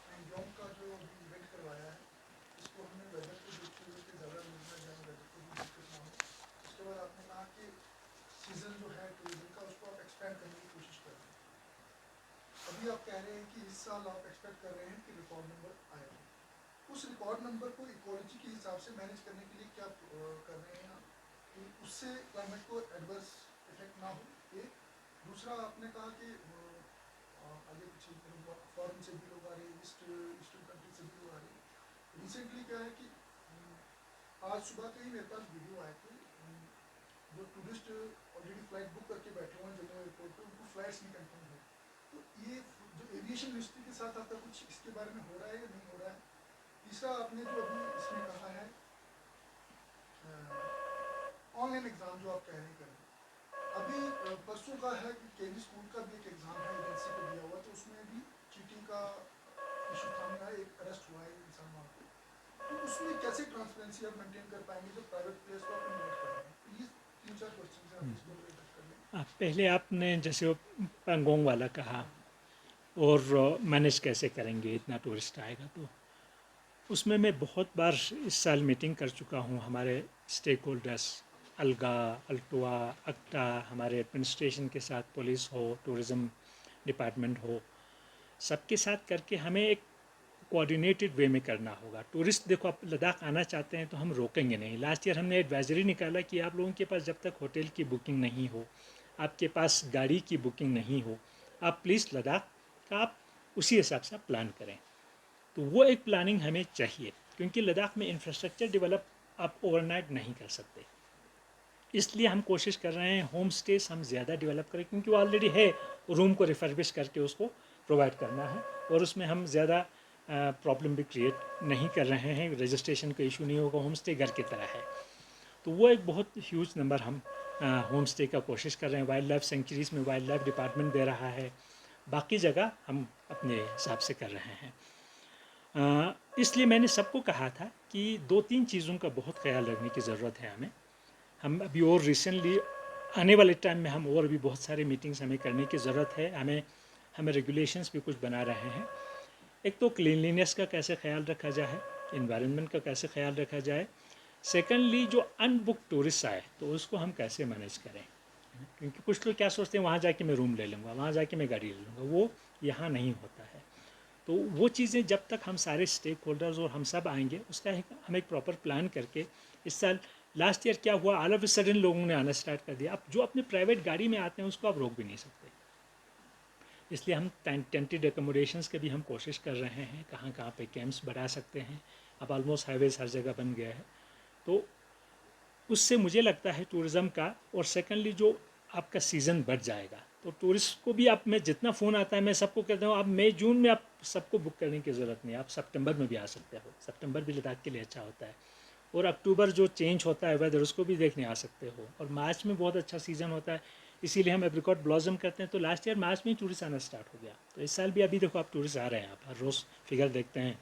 पैंगोंग का जो अभी इवेंट करवाया है, इसको हमने वेदर को देखते हुए कि ज़्यादा लोग ना जाए, वेदर को भी दिक्कत ना हो। उसके बाद आपने कहा कि सीज़न जो है टूरिज्म का, उसको आप एक्सपेंड करने की कोशिश कर रहे हैं। अभी आप कह रहे हैं कि इस साल आप एक्सपेक्ट कर रहे हैं कि रिकॉर्ड नंबर आएगा। उस रिकॉर्ड नंबर को इकोलॉजी के हिसाब से मैनेज करने के लिए क्या कर रहे हैं आप, कि उससे क्लाइमेट को एडवर्स इफेक्ट ना हो। एक दूसरा, आपने कहा कि आगे पीछे फॉरेन से भी लोग आ रहे हैं, ईस्टर्न कंट्री से भी लोग आ रहे हैं। रिसेंटली क्या है कि आज सुबह के ही मेरे पास वीडियो आए थे, जो टूरिस्ट ऑलरेडी फ्लाइट बुक करके बैठे हुए हैं जम्मू एयरपोर्ट पर, उनको फ्लाइट्स नहीं कंफर्म है। तो ये जो एविएशन मिनिस्ट्री के साथ आपका कुछ इसके बारे में हो रहा है या नहीं हो रहा है? तीसरा, आपने जो अभी इसमें कहा है ऑनलाइन एग्ज़ाम जो आप कह रहे हैं करें, अभी परसों का है कि केंद्रीय स्कूल का भी एक एग्ज़ाम है, एजेंसी को दिया हुआ, तो उसमें भी चीटिंग का इशू सामने आया, एक अरेस्ट हुआ है इंसान वहाँ पे। तो उसमें कैसे ट्रांसपेरेंसी आप मेंटेन कर पाएंगे जब प्राइवेट प्लेयर्स को आप इन्वाइट कर रहे हैं? प्लीज़ 3-4 क्वेश्चन है, आप इसको एड्रेस कर लें। पहले आपने जैसे वो पैंगोंग वाला कहा, और मैनेज कैसे करेंगे, इतना टूरिस्ट आएगा, तो उसमें मैं बहुत बार इस साल मीटिंग कर चुका हूँ। हमारे स्टेक होल्डर्स, अलगा, अल्टुआ, अक्टा, हमारे एडमिनिस्ट्रेशन के साथ, पुलिस हो, टूरिज़्म डिपार्टमेंट हो, सबके साथ करके हमें एक कोऑर्डिनेटेड वे में करना होगा। टूरिस्ट देखो, आप लद्दाख आना चाहते हैं तो हम रोकेंगे नहीं। लास्ट ईयर हमने एडवाइजरी निकाला कि आप लोगों के पास जब तक होटल की बुकिंग नहीं हो, आपके पास गाड़ी की बुकिंग नहीं हो, आप प्लीज़ लद्दाख का आप उसी हिसाब से आप प्लान करें। तो वो एक प्लानिंग हमें चाहिए, क्योंकि लद्दाख में इंफ्रास्ट्रक्चर डेवलप आप ओवरनाइट नहीं कर सकते। इसलिए हम कोशिश कर रहे हैं होम स्टेज हम ज़्यादा डेवलप करें, क्योंकि वो ऑलरेडी है, रूम को रिफर्बिश करके उसको प्रोवाइड करना है, और उसमें हम ज़्यादा प्रॉब्लम भी क्रिएट नहीं कर रहे हैं। रजिस्ट्रेशन का इशू नहीं होगा, होम स्टे घर की तरह है। तो वो एक बहुत ह्यूज नंबर हम होम स्टे का कोशिश कर रहे हैं। वाइल्ड लाइफ सेंचुरीज़ में वाइल्ड लाइफ डिपार्टमेंट दे रहा है, बाकी जगह हम अपने हिसाब से कर रहे हैं। इसलिए मैंने सबको कहा था कि 2-3 चीज़ों का बहुत ख्याल रखने की ज़रूरत है हमें। हम अभी और रिसेंटली आने वाले टाइम में हम और भी बहुत सारे मीटिंग्स हमें करने की ज़रूरत है। हमें रेगुलेशंस भी कुछ बना रहे हैं। एक तो क्लीनलीनेस का कैसे ख्याल रखा जाए, इन्वायरमेंट का कैसे ख्याल रखा जाए। सेकेंडली, जो अनबुक टूरिस्ट आए तो उसको हम कैसे मैनेज करें, क्योंकि कुछ लोग क्या सोचते हैं, वहाँ जाके मैं रूम ले लूँगा, वहाँ जाके मैं गाड़ी ले लूँगा, वो यहाँ नहीं होता है। तो वो चीज़ें जब तक हम सारे स्टेक होल्डर्स और हम सब आएंगे, उसका हम एक प्रॉपर प्लान करके, इस साल लास्ट ईयर क्या हुआ, ऑल ऑफ ए सडन लोगों ने आना स्टार्ट कर दिया। अब जो अपने प्राइवेट गाड़ी में आते हैं उसको आप रोक भी नहीं सकते। इसलिए हम टेंटेड एकोमोडेशंस के भी हम कोशिश कर रहे हैं, कहाँ कहाँ पे कैंप्स बढ़ा सकते हैं। अब ऑलमोस्ट हाईवेज हर जगह बन गया है, तो उससे मुझे लगता है टूरिज़्म का, और सेकेंडली जो आपका सीज़न बढ़ जाएगा, तो टूरिस्ट को भी आप, मैं जितना फ़ोन आता है मैं सबको कहता हूँ, आप मई जून में आप सबको बुक करने की ज़रूरत नहीं है, आप सितंबर में भी आ सकते हो। सितंबर भी लद्दाख के लिए अच्छा होता है, और अक्टूबर जो चेंज होता है वेदर, उसको भी देखने आ सकते हो। और मार्च में बहुत अच्छा सीज़न होता है, इसीलिए हम एप्रिकॉट ब्लॉसम करते हैं। तो लास्ट ईयर मार्च में ही टूरिस्ट आना स्टार्ट हो गया, तो इस साल भी अभी देखो आप टूरिस्ट आ रहे हैं, आप हर रोज़ फिगर देखते हैं,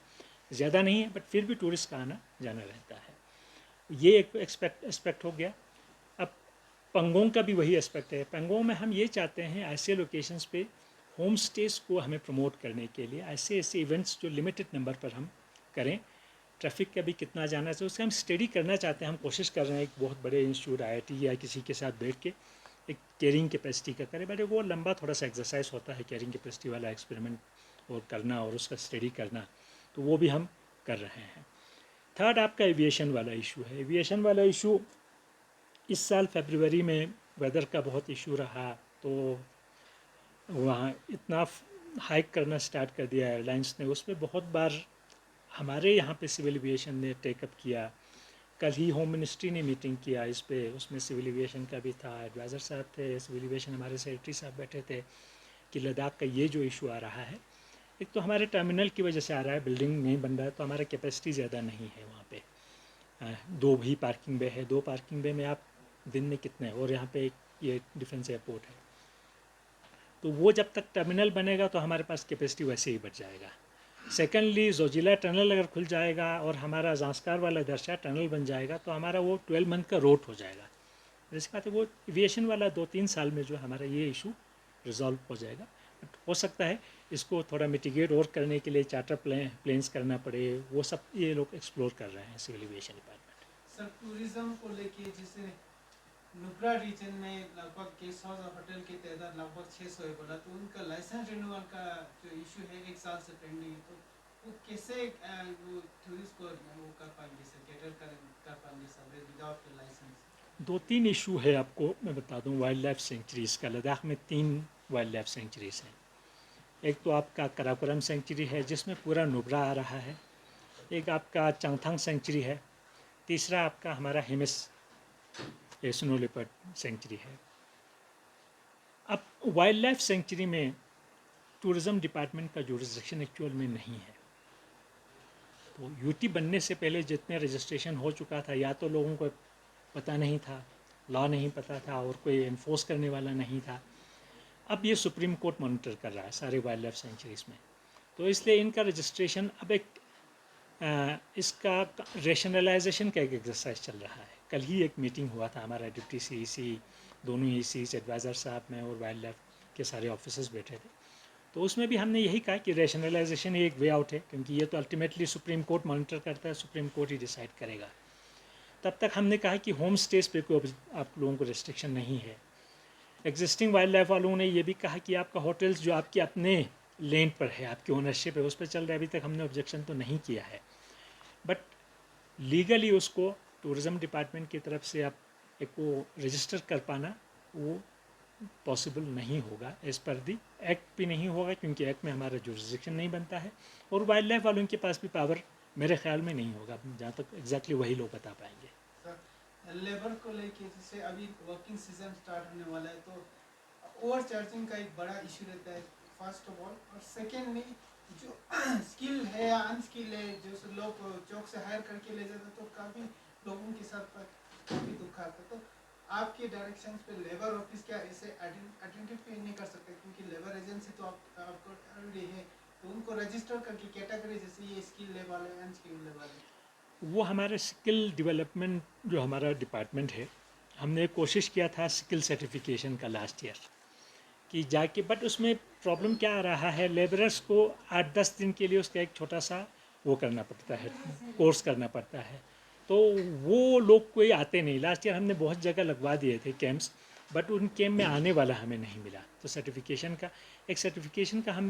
ज़्यादा नहीं है बट फिर भी टूरिस्ट का आना जाना रहता है। ये एक एस्पेक्ट हो गया। अब पेंगोंग का भी वही एस्पेक्ट है। पेंगोंग में हम ये चाहते हैं ऐसे लोकेशंस पे होम स्टेज को हमें प्रमोट करने के लिए ऐसे ऐसे इवेंट्स जो लिमिटेड नंबर पर हम करें। ट्रैफिक का भी कितना जाना चाहिए उसका हम स्टडी करना चाहते हैं। हम कोशिश कर रहे हैं एक बहुत बड़े इंस्टीट्यूट IIT या किसी के साथ बैठ के एक कैरिंग कैपेसिटी का करें, बट वो लंबा थोड़ा सा एक्सरसाइज होता है कैरिंग कैपेसिटी वाला एक्सपेरिमेंट और करना और उसका स्टडी करना, तो वो भी हम कर रहे हैं। थर्ड आपका एविएशन वाला इशू है। एविएशन वाला इशू इस साल फरवरी में वेदर का बहुत इशू रहा, तो वहाँ इतना हाइक करना स्टार्ट कर दिया एयरलाइंस ने, उसमें बहुत बार हमारे यहाँ पे सिविल एविएशन ने टेकअप किया। कल ही होम मिनिस्ट्री ने मीटिंग किया इस पे, उसमें सिविल एविएशन का भी था, एडवाइज़र साहब थे, सिविल एविएशन हमारे सेक्रेटरी साहब बैठे थे कि लद्दाख का ये जो इशू आ रहा है, एक तो हमारे टर्मिनल की वजह से आ रहा है, बिल्डिंग नहीं बन रहा है तो हमारा कैपेसिटी ज़्यादा नहीं है वहाँ पे। दो भी पार्किंग बे है, दो पार्किंग बे में आप दिन में कितने, और यहाँ पे एक ये डिफेंस एयरपोर्ट है, तो वो जब तक टर्मिनल बनेगा तो हमारे पास कैपेसिटी वैसे ही बढ़ जाएगा। सेकेंडली जोजिला टनल अगर खुल जाएगा और हमारा ज़ांस्कार वाला दरसा टनल बन जाएगा तो हमारा वो 12 मंथ का रोड हो जाएगा। जिसके बाद वो एविएशन वाला 2-3 साल में जो हमारा ये इशू रिजॉल्व हो जाएगा। बट हो सकता है इसको थोड़ा मिटिगेट और करने के लिए चार्टर प्लेन्स करना पड़े, वो सब ये लोग एक्सप्लोर कर रहे हैं civil aviation department. Sir tourism को लेके जैसे नुब्रा रीजन में लगभग गेस्ट हाउस और होटल की तादाद लगभग 600 है बोला, तो उनका लाइसेंस रिन्यूअल का जो इशू है 1 साल से पेंडिंग है, तो वो कैसे वो टूरिस्ट को वो कर पाएंगे सर, कैटर कर पाएंगे सर विदाउट लाइसेंस? 2-3 इशू है, आपको मैं बता दूं। वाइल्ड लाइफ सेंचुरीज़ का लद्दाख में 3 वाइल्ड लाइफ सेंचुरीज़ हैं। एक तो आपका कराकोरम सेंचुरी है जिसमें पूरा नुब्रा आ रहा है, एक आपका चांगथांग सेंचुरी है, तीसरा आपका हमारा हेमिस स्नो लेपर्ड सेंचुरी है। अब वाइल्ड लाइफ सेंचुरी में टूरिज़्म डिपार्टमेंट का जुरिसडिक्शन एक्चुअल में नहीं है। तो यूटी बनने से पहले जितने रजिस्ट्रेशन हो चुका था, या तो लोगों को पता नहीं था, लॉ नहीं पता था, और कोई इन्फोर्स करने वाला नहीं था। अब ये सुप्रीम कोर्ट मॉनिटर कर रहा है सारे वाइल्ड लाइफ सेंचुरीज़ में, तो इसलिए इनका रजिस्ट्रेशन अब एक इसका रेशनलाइजेशन का एक एक्सरसाइज चल रहा है। कल ही एक मीटिंग हुआ था, हमारा डिप्टी सीईसी, दोनों ईसीज, एडवाइज़र साहब में और वाइल्ड लाइफ के सारे ऑफिसर्स बैठे थे, तो उसमें भी हमने यही कहा कि रेशनलाइजेशन ही एक वे आउट है, क्योंकि ये तो अल्टीमेटली सुप्रीम कोर्ट मॉनिटर करता है, सुप्रीम कोर्ट ही डिसाइड करेगा। तब तक हमने कहा कि होम स्टेज पे कोई आप लोगों को रिस्ट्रिक्शन नहीं है। एग्जिस्टिंग वाइल्ड लाइफ वालों ने ये भी कहा कि आपका होटल्स जो आपके अपने लैंड पर है, आपकी ओनरशिप है, उस पर चल रहा है, अभी तक हमने ऑब्जेक्शन तो नहीं किया है। बट लीगली उसको टूरिज़्म डिपार्टमेंट की तरफ से आप एक को रजिस्टर कर पाना वो पॉसिबल नहीं होगा, एज पर दी एक्ट भी नहीं होगा, क्योंकि एक्ट में हमारा जुरिसडिक्शन नहीं बनता है, और वाइल्ड लाइफ वालों के पास भी पावर मेरे ख्याल में नहीं होगा, जहाँ तक एग्जैक्टली वही लोग बता पाएंगे। सर लेबर को लेके जैसे अभी वर्किंग सीजन स्टार्ट होने वाला है, तो ओवर चार्जिंग का एक बड़ा इशू रहता है फर्स्ट ऑफ ऑल, और सेकेंडली जो स्किल है या अनस्किल है, जो लोग चौक से हायर करके ले जाते तो काफ़ी लोगों के साथ काफ़ी दुख आता। तो आपके डायरेक्शन पे लेबर ऑफिस क्या इसे आइडेंटिफाई नहीं कर सकते, क्योंकि लेबर एजेंसी तो आपको ऑलरेडी है, तो उनको रजिस्टर करके कैटेगरी जैसे ये स्किल ले वाले अनस्किल ले वाले, वो हमारे स्किल डेवलपमेंट जो हमारा डिपार्टमेंट है, हमने कोशिश किया था स्किल सर्टिफिकेशन का लास्ट ईयर कि जाके, बट उसमें प्रॉब्लम क्या आ रहा है, लेबरर्स को 8-10 दिन के लिए उसका एक छोटा सा वो करना पड़ता है, कोर्स करना पड़ता है, तो वो लोग कोई आते नहीं। लास्ट ईयर हमने बहुत जगह लगवा दिए थे कैंप्स, बट उन कैंप में आने वाला हमें नहीं मिला। तो सर्टिफिकेशन का हम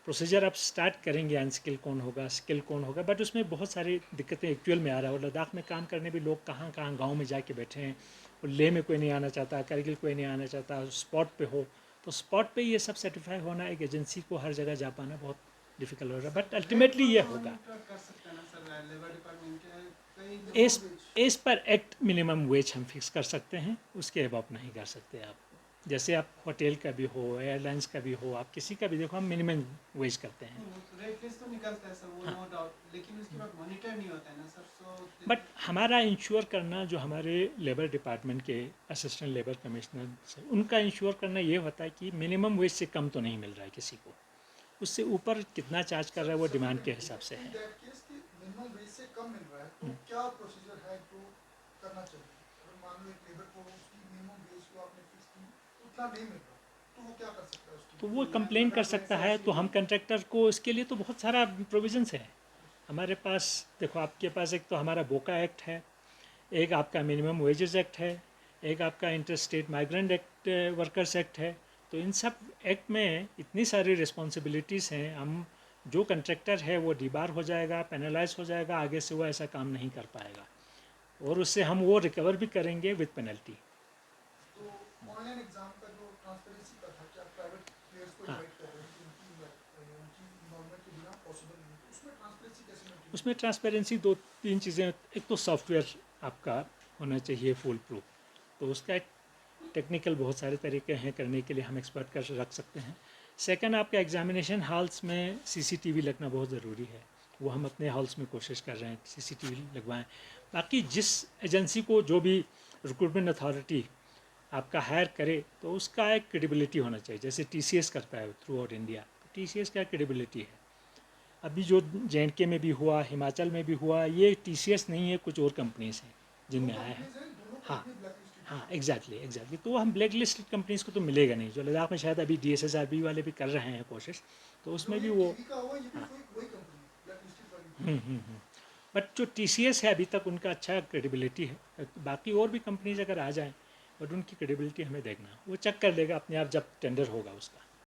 प्रोसीजर अब स्टार्ट करेंगे, अनस्किल कौन होगा, स्किल कौन होगा, बट उसमें बहुत सारी दिक्कतें एक्चुअल में आ रहा है। और लद्दाख में काम करने भी लोग कहाँ कहाँ गाँव में जाके बैठे हैं, और लेह में कोई नहीं आना चाहता, करगिल कोई नहीं आना चाहता, स्पॉट पे हो, तो स्पॉट पे ये सब सर्टिफाई होना, एक एजेंसी को हर जगह जा पाना बहुत डिफिकल्ट हो रहा है, बट अल्टीमेटली ये होगा। कर सकते हैं ना sir labour department as as per act minimum wage हम फिक्स कर सकते हैं, उसके अबव नहीं कर सकते आप। जैसे आप होटल का भी हो, एयरलाइंस का भी हो, आप किसी का भी देखो, हम मिनिमम वेज करते हैं। रेट लिस्ट तो निकलता है सर, वो नो डाउट, लेकिन उसके बाद मॉनिटर नहीं होता है ना सर, सो बट हमारा इंश्योर करना, जो हमारे लेबर डिपार्टमेंट के असिस्टेंट लेबर कमिश्नर से, उनका इंश्योर करना ये होता है कि मिनिमम वेज से कम तो नहीं मिल रहा है किसी को, उससे ऊपर कितना चार्ज कर रहा है वो डिमांड के हिसाब से है। मिनिमम वेज से कम मिल रहा है तो क्या प्रोसीजर है तो करना चाहिए? अगर मान लो एक लेबर को उसकी मिनिमम वेज को आपने फिक्स की, उतना नहीं मिल रहा, तो वो क्या कर सकता है उसकी? तो वो कंप्लेन कर सकता है, तो हम कंट्रैक्टर को इसके लिए तो बहुत सारा प्रोविजंस है हमारे पास। देखो, आपके पास एक तो हमारा बोका एक्ट है, एक आपका मिनिमम वेजेस एक्ट है, एक आपका inter state migrant act, workers act है। तो इन सब एक्ट में इतनी सारी रिस्पॉन्सिबिलिटीज़ हैं, हम जो कंट्रैक्टर है वो डिबार हो जाएगा, पेनलाइज हो जाएगा, आगे से वो ऐसा काम नहीं कर पाएगा, और उससे हम वो रिकवर भी करेंगे विद पेनल्टी। तो ऑनलाइन एग्जाम का जो ट्रांसपेरेंसी का था, क्या प्राइवेट प्लेयर्स को उसमें ट्रांसपेरेंसी 2-3 चीज़ें, एक तो सॉफ्टवेयर आपका होना चाहिए फुल प्रूफ, तो उसका एक टेक्निकल बहुत सारे तरीके हैं करने के लिए, हम एक्सपर्ट कर रख सकते हैं। सेकंड, आपका एग्जामिनेशन हॉल्स में सीसीटीवी लगना बहुत ज़रूरी है, वो हम अपने हॉल्स में कोशिश कर रहे हैं सीसीटीवी लगवाएं। बाकी जिस एजेंसी को जो भी रिक्रूटमेंट अथॉरिटी आपका हायर करे तो उसका एक क्रेडिबिलिटी होना चाहिए, जैसे टीसीएस करता है थ्रू आउट इंडिया, तो टीसीएस का क्रेडिबिलिटी है। अभी जो JNK में भी हुआ, हिमाचल में भी हुआ, ये टीसीएस नहीं है, कुछ और कंपनीज हैं जिनमें आया है। हाँ हाँ, एग्जैक्टली। तो हम ब्लैक लिस्टेड कंपनीज को तो मिलेगा नहीं, जो लद्दाख में शायद अभी DSSRB वाले भी कर रहे हैं कोशिश, तो उसमें भी वो बट जो TCS है अभी तक उनका अच्छा क्रेडिबिलिटी है। बाकी और भी कंपनीज अगर आ जाएं, बट उनकी क्रेडिबिलिटी हमें देखना, वो चेक कर लेगा अपने आप जब टेंडर होगा उसका।